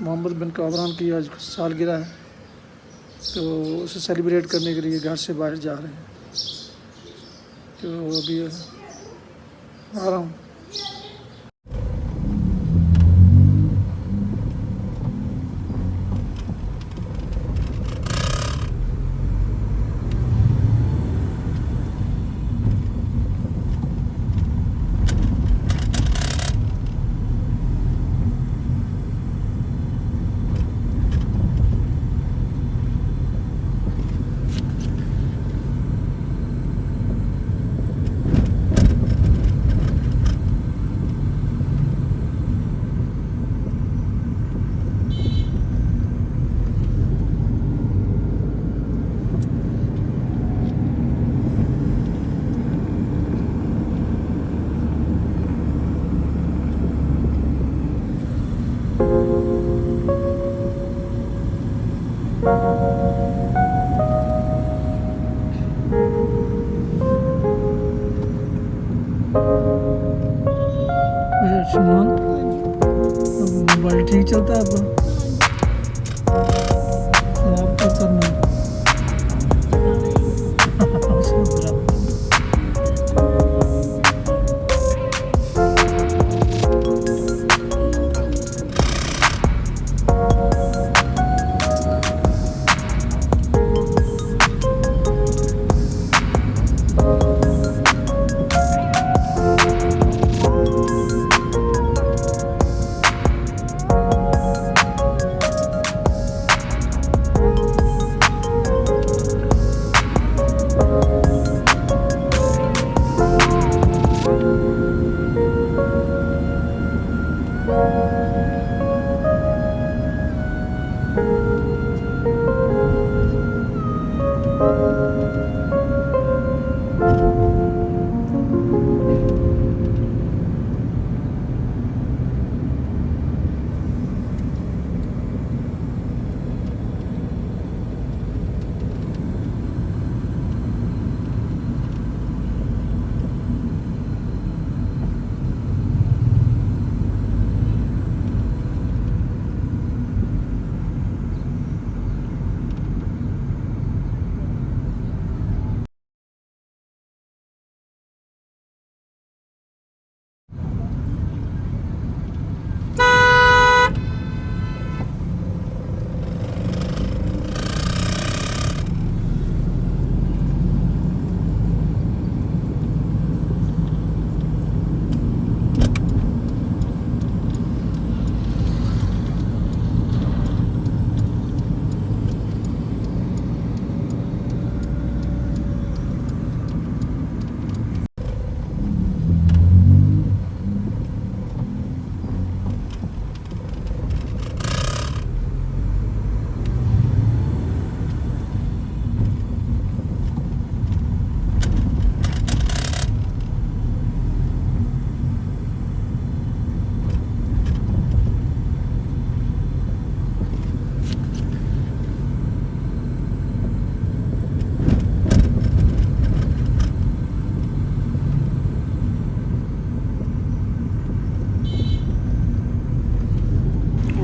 मोहम्मद बिन काबरान की आज सालगिरह है, तो उसे सेलिब्रेट करने के लिए घर से बाहर जा रहे हैं। तो अभी आ रहा हूँ। सुमन, मोबाइल ठीक चलता है आपका? आप क्या करना है?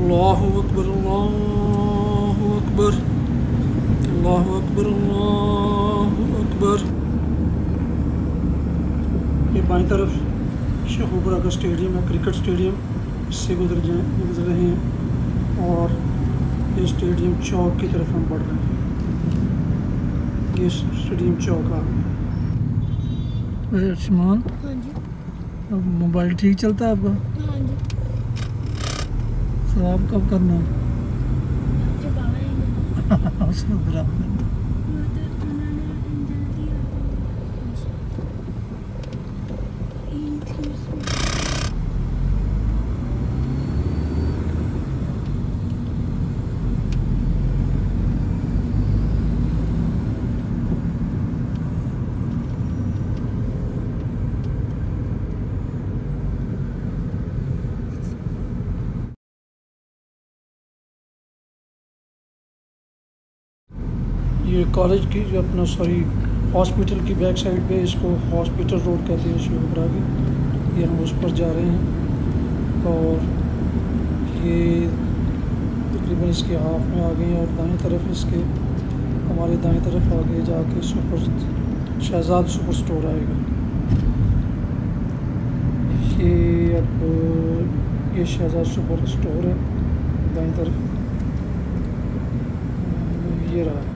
अल्लाहु अकबर, अल्लाहु अकबर, अल्लाहु अकबर, अल्लाहु अकबर। ये बाईं तरफ शाहपुरा का स्टेडियम है, क्रिकेट स्टेडियम, इससे गुजर रहे हैं और ये स्टेडियम चौक की तरफ हम बढ़ रहे हैं। ये स्टेडियम चौक आ गया। आयुष्मान, हाँ जी। अब मोबाइल ठीक चलता है आपका? हाँ जी। खराब कब करना है? जब आएंगे उसको खराब करना। ये कॉलेज की अपना हॉस्पिटल की बैक साइड पे, इसको हॉस्पिटल रोड कहते हैं शाहपुरा की। ये हम उस पर जा रहे हैं और ये तकरीबन इसके हाफ में आ गए और दाएं तरफ इसके हमारे दाएं तरफ आगे जाके सुपर शहजाद सुपर स्टोर आएगा। ये अब ये शहजाद सुपर स्टोर है दाएं तरफ, ये रहा।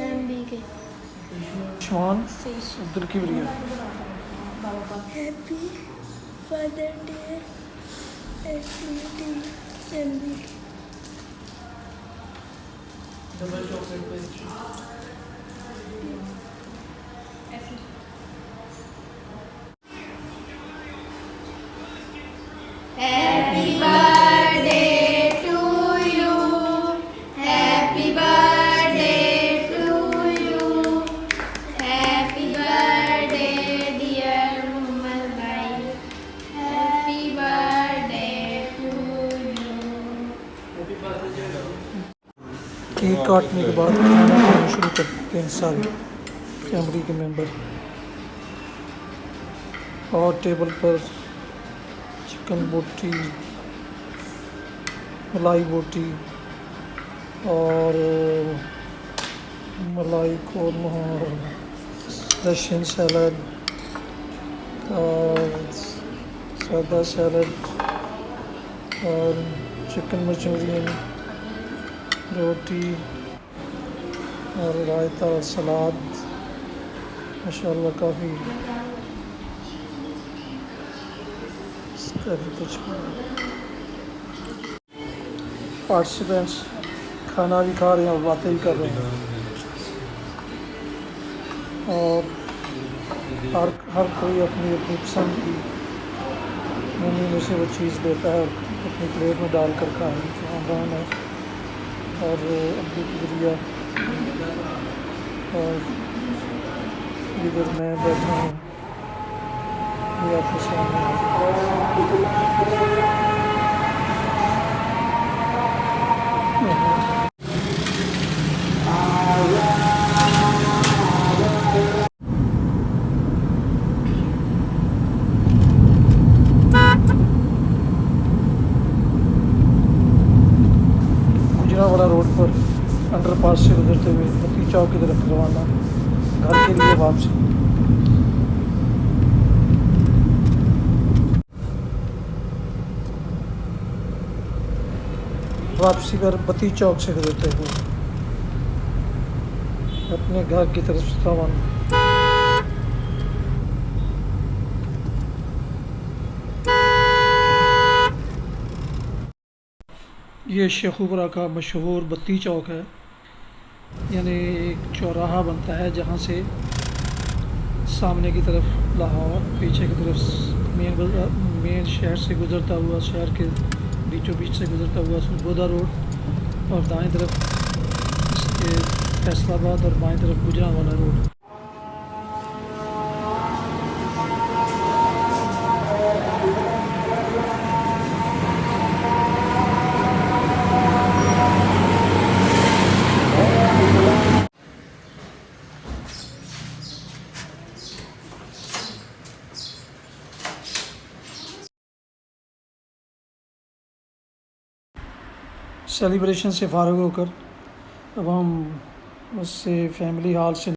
MB के शान उधर की बढ़िया happy father day SBT MB cake काटने के बाद खाना खाना शुरू करते हैं सारे फैमिली के मेंबर। और टेबल पर चिकन बोटी, मलाई बोटी और मलाई कोरमा और रशियन सैलड और सादा सैलड और चिकन मंचूरियन, रोटी और रायता और सलाद। माशाल्लाह काफ़ी कुछ पार्टिसिपेंट्स खाना भी खा रहे हैं और बातें भी कर रहे हैं। और हर कोई अपनी अपनी पसंद की मेन्यू में से वो चीज़ लेता है और अपनी प्लेट में डाल कर खा रहा है। और अब्दू की गुड़िया और इधर मैं बैठा हूँ, ये आपके गुजरांवाला रोड पर अंडरपास से गुजरते हुए बत्ती चौक की तरफ रवाना, घर के लिए वापसी। वापसी पर बत्ती चौक से गुजरते हुए अपने घर की तरफ रवाना। ये शेखुपुरा का मशहूर बत्ती चौक है, यानी एक चौराहा बनता है जहाँ से सामने की तरफ लाहौर, पीछे की तरफ मेन शहर से गुज़रता हुआ, शहर के बीचों बीच से गुज़रता हुआ सरगोदा रोड, और दाएं तरफ इसके फैसलाबाद और बाएं तरफ गुजरांवाला रोड। सेलिब्रेशन से फ़ारिग होकर अब हम उससे फैमिली हॉल से